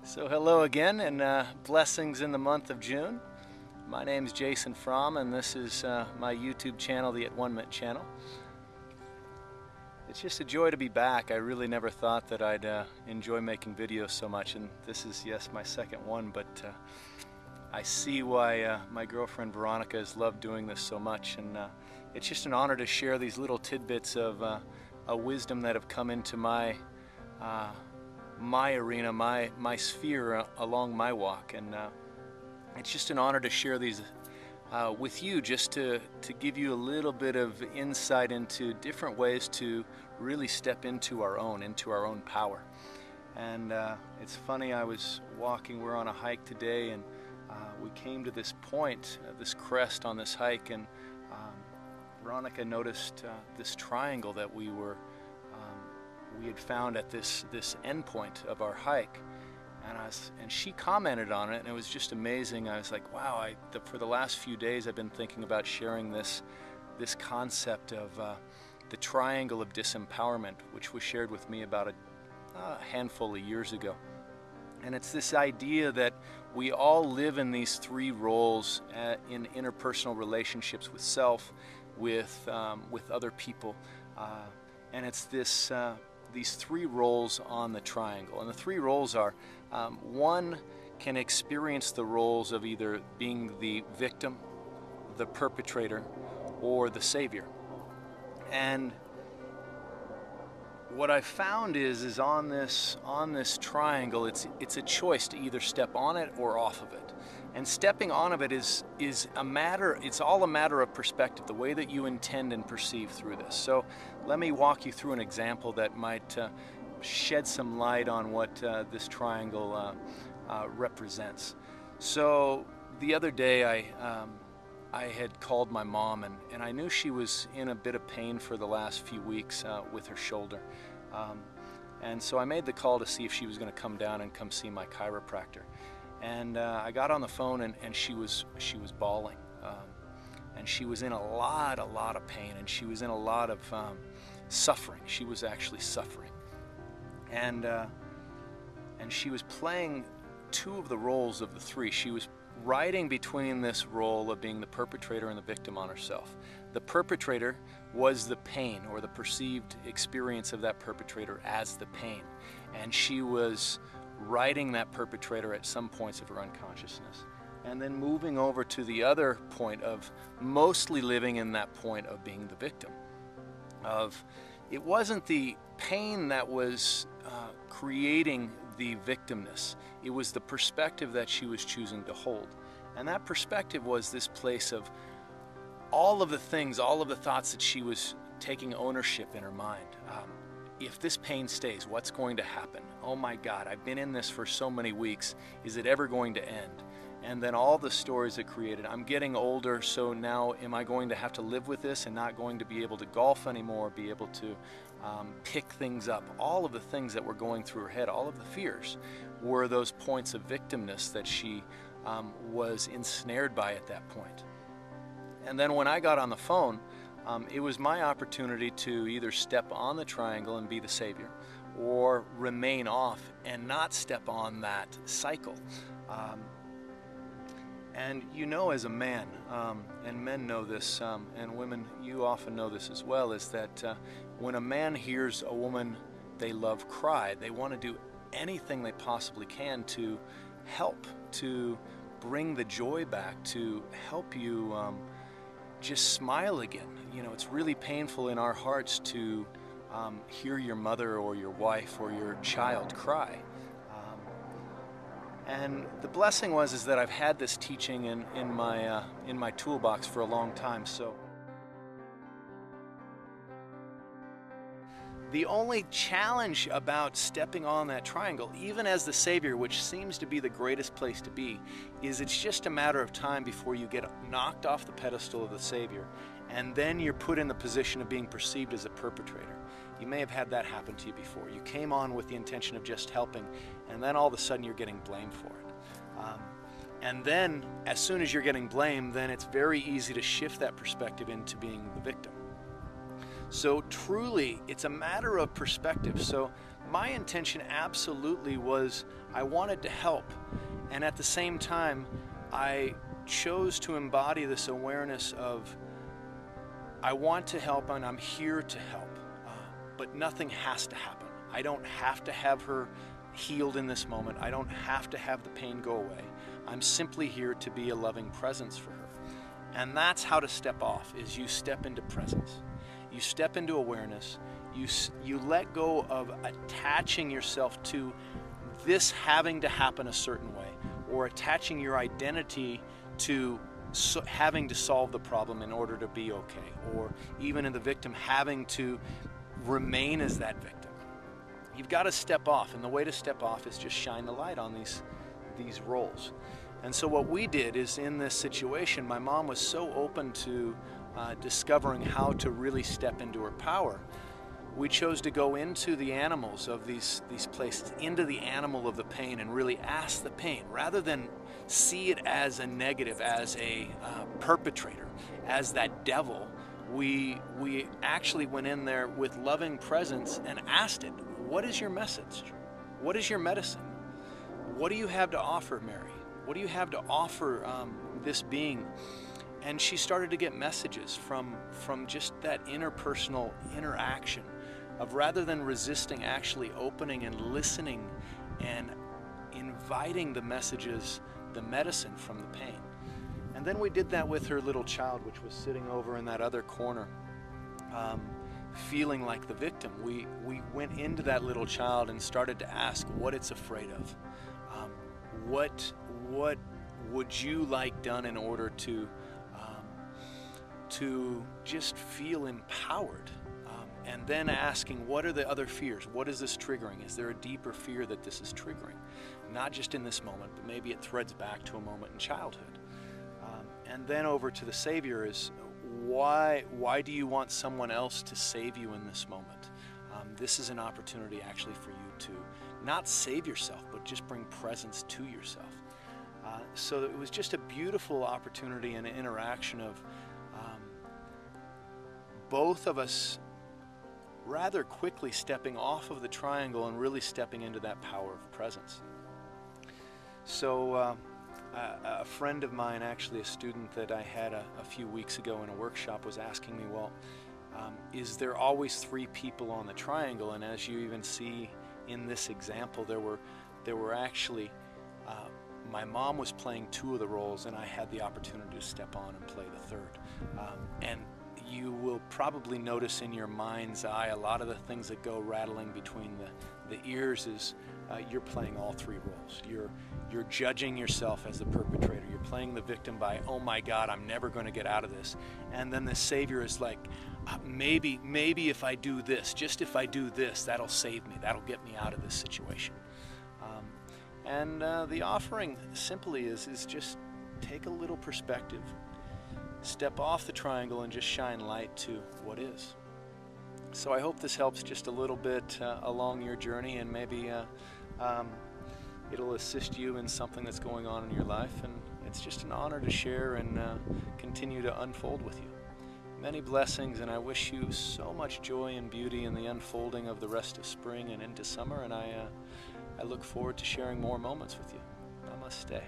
So hello again, and blessings in the month of June. My name is Jason Fromm, and this is my YouTube channel, the At One Minute channel. It's just a joy to be back. I really never thought that I'd enjoy making videos so much, and this is, yes, my second one, but I see why my girlfriend Veronica has loved doing this so much, and it's just an honor to share these little tidbits of a wisdom that have come into my arena, my sphere along my walk, and it's just an honor to share these with you, just to give you a little bit of insight into different ways to really step into our own power. And it's funny, I was walking, we're on a hike today, and we came to this point, this crest on this hike, and Veronica noticed this triangle that we had found at this end point of our hike, and she commented on it, and it was just amazing. I was like, wow, for the last few days I've been thinking about sharing this concept of the triangle of disempowerment, which was shared with me about a handful of years ago. And it's this idea that we all live in these three roles in interpersonal relationships with self, with other people, and it's these three roles on the triangle. And the three roles are, one can experience the roles of either being the victim, the perpetrator, or the savior. And what I found is on this triangle, it's a choice to either step on it or off of it. And stepping on of it is a matter, it's all a matter of perspective, the way that you intend and perceive through this. So let me walk you through an example that might shed some light on what this triangle represents. So the other day I had called my mom, and I knew she was in a bit of pain for the last few weeks with her shoulder. And so I made the call to see if she was going to come down and come see my chiropractor. And I got on the phone, and she was bawling, and she was in a lot of pain, and she was in a lot of suffering. She was actually suffering, and she was playing two of the roles of the three. She was riding between this role of being the perpetrator and the victim on herself. The perpetrator was the pain, or the perceived experience of that perpetrator as the pain, and she was riding that perpetrator at some points of her unconsciousness, and then moving over to the other point of mostly living in that point of being the victim. It wasn't the pain that was creating the victimness, it was the perspective that she was choosing to hold. And that perspective was this place of all of the things, all of the thoughts that she was taking ownership in her mind. If this pain stays, what's going to happen? Oh my God, I've been in this for so many weeks. Is it ever going to end? And then all the stories it created. I'm getting older, so now am I going to have to live with this and not going to be able to golf anymore, be able to pick things up? All of the things that were going through her head, all of the fears, were those points of victimness that she was ensnared by at that point. And then when I got on the phone, it was my opportunity to either step on the triangle and be the savior, or remain off and not step on that cycle. And you know, as a man, and men know this, and women, you often know this as well, is that when a man hears a woman they love cry, they want to do anything they possibly can to help, to bring the joy back, to help you just smile again. You know, it's really painful in our hearts to hear your mother or your wife or your child cry. And the blessing is that I've had this teaching in my toolbox for a long time. So the only challenge about stepping on that triangle, even as the savior, which seems to be the greatest place to be, is it's just a matter of time before you get knocked off the pedestal of the savior, and then you're put in the position of being perceived as a perpetrator. You may have had that happen to you before. You came on with the intention of just helping, and then all of a sudden you're getting blamed for it. And then, as soon as you're getting blamed, then it's very easy to shift that perspective into being the victim. So truly, it's a matter of perspective. So my intention absolutely was I wanted to help, and at the same time, I chose to embody this awareness of I want to help and I'm here to help, but nothing has to happen. I don't have to have her healed in this moment. I don't have to have the pain go away. I'm simply here to be a loving presence for her. And that's how to step off, is you step into presence. You step into awareness. You let go of attaching yourself to this having to happen a certain way, or attaching your identity to having to solve the problem in order to be okay, or even in the victim having to remain as that victim. You've got to step off, and the way to step off is just shine the light on these roles. And so what we did is, in this situation, my mom was so open to discovering how to really step into her power. We chose to go into the animals of these places, into the animal of the pain, and really ask the pain, rather than see it as a negative, as a perpetrator, as that devil. We actually went in there with loving presence and asked it, what is your message? What is your medicine? What do you have to offer, Mary? What do you have to offer this being? And she started to get messages from just that interpersonal interaction of, rather than resisting, actually opening and listening and inviting the messages, the medicine from the pain. And then we did that with her little child, which was sitting over in that other corner, feeling like the victim. We went into that little child and started to ask what it's afraid of. What would you like done in order to just feel empowered? And then asking, what are the other fears? What is this triggering? Is there a deeper fear that this is triggering? Not just in this moment, but maybe it threads back to a moment in childhood. And then over to the Savior is, why do you want someone else to save you in this moment? This is an opportunity actually for you to not save yourself, but just bring presence to yourself. So it was just a beautiful opportunity and an interaction of both of us rather quickly stepping off of the triangle and really stepping into that power of presence. So a friend of mine, actually a student that I had a few weeks ago in a workshop, was asking me, well, is there always 3 people on the triangle? And as you even see in this example, there were actually, my mom was playing 2 of the roles, and I had the opportunity to step on and play the 3rd. And you will probably notice in your mind's eye a lot of the things that go rattling between the ears is you're playing all 3 roles. You're judging yourself as the perpetrator. You're playing the victim by, oh my God, I'm never going to get out of this. And then the Savior is like, maybe if I do this, just if I do this, that'll save me. That'll get me out of this situation. And the offering simply is just take a little perspective. Step off the triangle and just shine light to what is. So I hope this helps just a little bit along your journey, and maybe it'll assist you in something that's going on in your life. And it's just an honor to share and continue to unfold with you. Many blessings, and I wish you so much joy and beauty in the unfolding of the rest of spring and into summer. And I look forward to sharing more moments with you. Namaste.